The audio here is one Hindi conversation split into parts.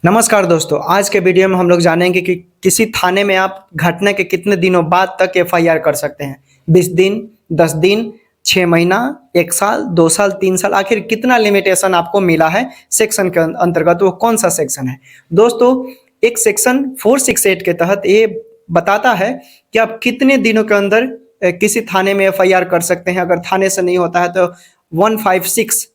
नमस्कार दोस्तों, आज के वीडियो में हम लोग जानेंगे कि किसी थाने में आप घटना के कितने दिनों बाद तक एफआईआर कर सकते हैं। 20 दिन, 10 दिन, 6 महीना, 1 साल, 2 साल, 3 साल, आखिर कितना लिमिटेशन आपको मिला है सेक्शन के अंतर्गत, वो कौन सा सेक्शन है। दोस्तों, एक सेक्शन 468 के तहत ये बताता है कि आप कितने दिनों के अंदर किसी थाने में एफआईआर कर सकते हैं। अगर थाने से नहीं होता है तो 156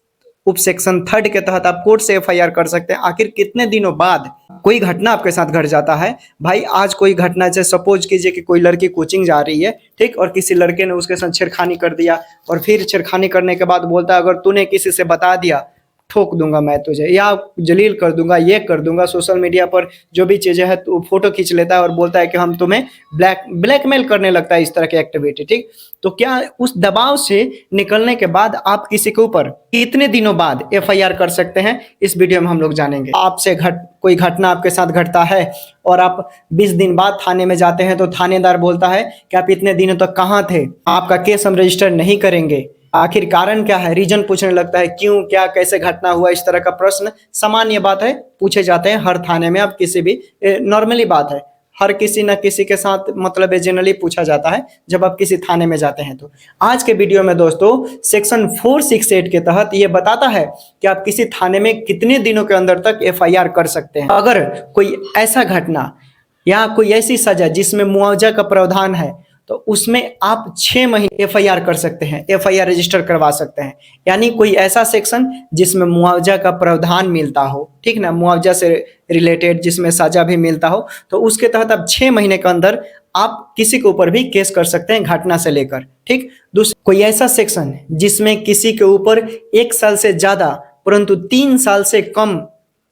उप सेक्शन 3 के तहत आप कोर्ट से एफआईआर कर सकते हैं। आखिर कितने दिनों बाद कोई घटना आपके साथ घट जाता है। भाई, आज कोई घटना, जैसे सपोज कीजिए कि कोई लड़की कोचिंग जा रही है, ठीक, और किसी लड़के ने उसके साथ छेड़खानी कर दिया, और फिर छेड़खानी करने के बाद बोलता है अगर तूने किसी से बता दिया ठोक दूंगा मैं तुझे, या जलील कर दूंगा, ये कर दूंगा। सोशल मीडिया पर जो भी चीजें हैं तो फोटो खींच लेता है और बोलता है कि हम तुम्हें ब्लैकमेल करने लगता है, इस तरह की एक्टिविटी। ठीक, तो क्या उस दबाव से निकलने के बाद आप किसी के ऊपर कितने दिनों बाद एफआईआर कर सकते हैं, इस वीडियो में हम लोग जानेंगे। आपसे कोई घटना आपके साथ घटता है और आप 20 दिन बाद थाने में जाते हैं तो थानेदार बोलता है कि आप इतने दिनों तक कहाँ थे, आपका केस हम रजिस्टर नहीं करेंगे। आखिर कारण क्या है, रीजन पूछने लगता है, क्यों, क्या, कैसे घटना हुआ, इस तरह का प्रश्न सामान्य बात है, पूछे जाते हैं हर थाने में। आप किसी भी नॉर्मली बात है, हर किसी न किसी के साथ मतलब जनरली पूछा जाता है जब आप किसी थाने में जाते हैं। तो आज के वीडियो में दोस्तों सेक्शन 468 के तहत ये बताता है कि आप किसी थाने में कितने दिनों के अंदर तक एफआईआर कर सकते हैं। अगर कोई ऐसा घटना या कोई ऐसी सजा जिसमें मुआवजा का प्रावधान है तो उसमें आप 6 महीने एफआईआर कर सकते हैं, एफआईआर रजिस्टर करवा सकते हैं। यानी कोई ऐसा सेक्शन जिसमें मुआवजा का प्रावधान मिलता हो, ठीक ना, मुआवजा से रिलेटेड जिसमें सजा भी मिलता हो, तो उसके तहत आप 6 महीने के अंदर आप किसी के ऊपर भी केस कर सकते हैं घटना से लेकर। ठीक, दूसरा कोई ऐसा सेक्शन जिसमें किसी के ऊपर 1 साल से ज्यादा परंतु 3 साल से कम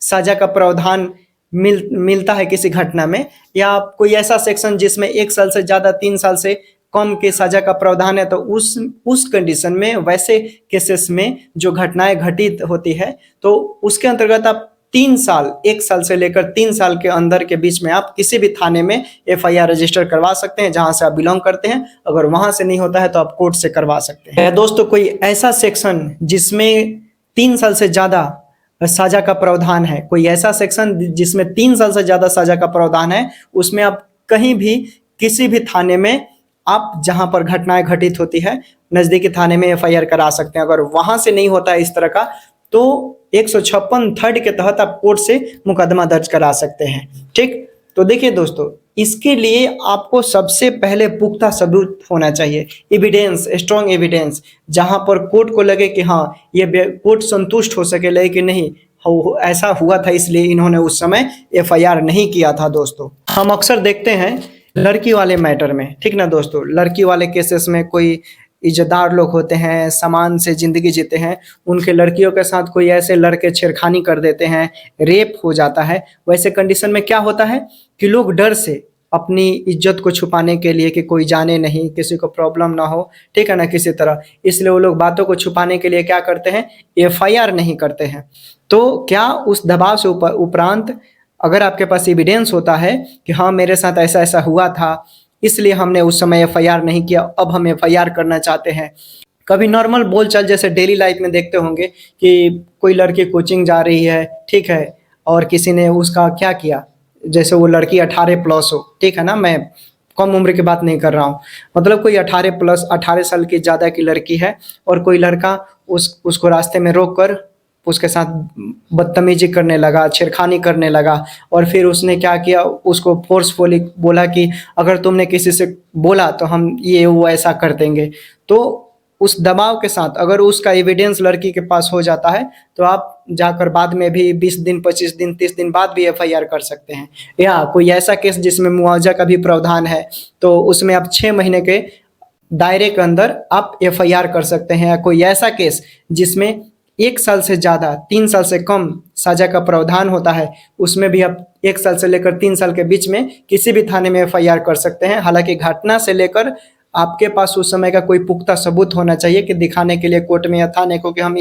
सजा का प्रावधान मिलता है किसी घटना में, या कोई ऐसा सेक्शन जिसमें 1 साल से ज्यादा 3 साल से कम के सजा का प्रावधान है, तो उस कंडीशन में, वैसे केसेस में जो घटनाएं घटित होती है, तो उसके अंतर्गत आप 3 साल, 1 साल से लेकर 3 साल के अंदर के बीच में आप किसी भी थाने में एफआईआर रजिस्टर करवा सकते हैं जहां से आप बिलोंग करते हैं। अगर वहां से नहीं होता है तो आप कोर्ट से करवा सकते हैं। दोस्तों, कोई ऐसा सेक्शन जिसमें 3 साल से ज्यादा सजा का प्रावधान है, कोई ऐसा सेक्शन जिसमें 3 साल से ज्यादा सजा का प्रावधान है, उसमें आप कहीं भी किसी भी थाने में आप जहां पर घटनाएं घटित होती है नजदीकी थाने में एफआईआर करा सकते हैं। अगर वहां से नहीं होता है इस तरह का तो 156 3 के तहत आप कोर्ट से मुकदमा दर्ज करा सकते हैं। ठीक, तो देखिए दोस्तों, इसके लिए आपको सबसे पहले पुख्ता सबूत होना चाहिए, एविडेंस, स्ट्रॉन्ग एविडेंस, जहां पर कोर्ट को लगे कि हाँ, ये कोर्ट संतुष्ट हो सके, लगे कि नहीं ऐसा हुआ था इसलिए इन्होंने उस समय एफआईआर नहीं किया था। दोस्तों, हम अक्सर देखते हैं लड़की वाले मैटर में, ठीक ना दोस्तों, लड़की वाले केसेस में कोई इज्जतदार लोग होते हैं, सामान से जिंदगी जीते हैं, उनके लड़कियों के साथ कोई ऐसे लड़के छेड़खानी कर देते हैं, रेप हो जाता है। वैसे कंडीशन में क्या होता है कि लोग डर से अपनी इज्जत को छुपाने के लिए कि कोई जाने नहीं, किसी को प्रॉब्लम ना हो, ठीक है ना, किसी तरह, इसलिए वो लोग बातों को छुपाने के लिए क्या करते हैं, एफआईआर नहीं करते हैं। तो क्या उस दबाव से उपरांत अगर आपके पास एविडेंस होता है कि हाँ, मेरे साथ ऐसा ऐसा हुआ था, इसलिए हमने उस समय एफआईआर नहीं किया, अब हम एफआईआर करना चाहते हैं। कभी नॉर्मल बोलचाल जैसे डेली लाइफ में देखते होंगे कि कोई लड़की कोचिंग जा रही है, ठीक है, और किसी ने उसका क्या किया, जैसे वो लड़की 18+ हो, ठीक है ना, मैं कम उम्र की बात नहीं कर रहा हूँ, मतलब कोई 18+, 18 साल की ज़्यादा की लड़की है, और कोई लड़का उसको रास्ते में रोक कर उसके साथ बदतमीजी करने लगा, छेड़खानी करने लगा, और फिर उसने क्या किया, उसको फोर्सफुली बोला कि अगर तुमने किसी से बोला तो हम ये वो ऐसा कर देंगे। तो उस दबाव के साथ अगर उसका एविडेंस लड़की के पास हो जाता है तो आप जाकर बाद में भी 20 दिन, 25 दिन, 30 दिन बाद भी एफआईआर कर सकते हैं। या कोई ऐसा केस जिसमें मुआवजा का भी प्रावधान है तो उसमें आप 6 महीने के दायरे के अंदर आप एफआईआर कर सकते हैं। कोई ऐसा केस जिसमें 1 साल से ज़्यादा 3 साल से कम सजा का प्रावधान होता है, उसमें भी आप 1 साल से लेकर 3 साल के बीच में किसी भी थाने में एफआईआर कर सकते हैं। हालांकि घटना से लेकर आपके पास उस समय का कोई पुख्ता सबूत होना चाहिए कि दिखाने के लिए कोर्ट में या थाने को कि हम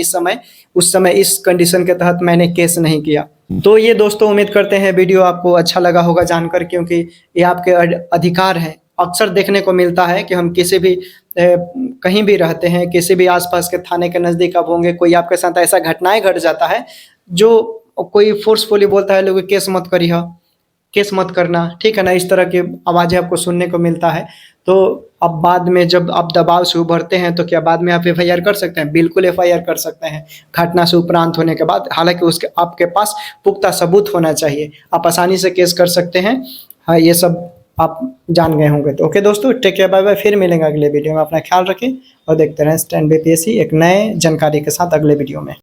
उस समय इस कंडीशन के तहत मैंने केस नहीं किया। तो ये दोस्तों, उम्मीद करते हैं वीडियो आपको अच्छा लगा होगा जानकर, क्योंकि ये आपके अधिकार है। अक्सर देखने को मिलता है कि हम किसी भी कहीं भी रहते हैं, किसी भी आसपास के थाने के नज़दीक आप होंगे, कोई आपके साथ ऐसा घटनाएं घट जाता है जो कोई फोर्सफुली बोलता है लोग केस मत करी हो, केस मत करना, ठीक है ना, इस तरह की आवाज़ें आपको सुनने को मिलता है। तो अब बाद में जब आप दबाव से उभरते हैं तो क्या बाद में आप एफआईआर कर सकते हैं? बिल्कुल एफआईआर कर सकते हैं, घटना से उपरांत होने के बाद। हालांकि उसके आपके पास पुख्ता सबूत होना चाहिए, आप आसानी से केस कर सकते हैं। हाँ, ये सब आप जान गए होंगे। तो ओके दोस्तों, टेक केयर, बाय बाय, फिर मिलेंगे अगले वीडियो में। अपना ख्याल रखें और देखते रहें स्टैंड बीपीएससी एक नए जानकारी के साथ अगले वीडियो में।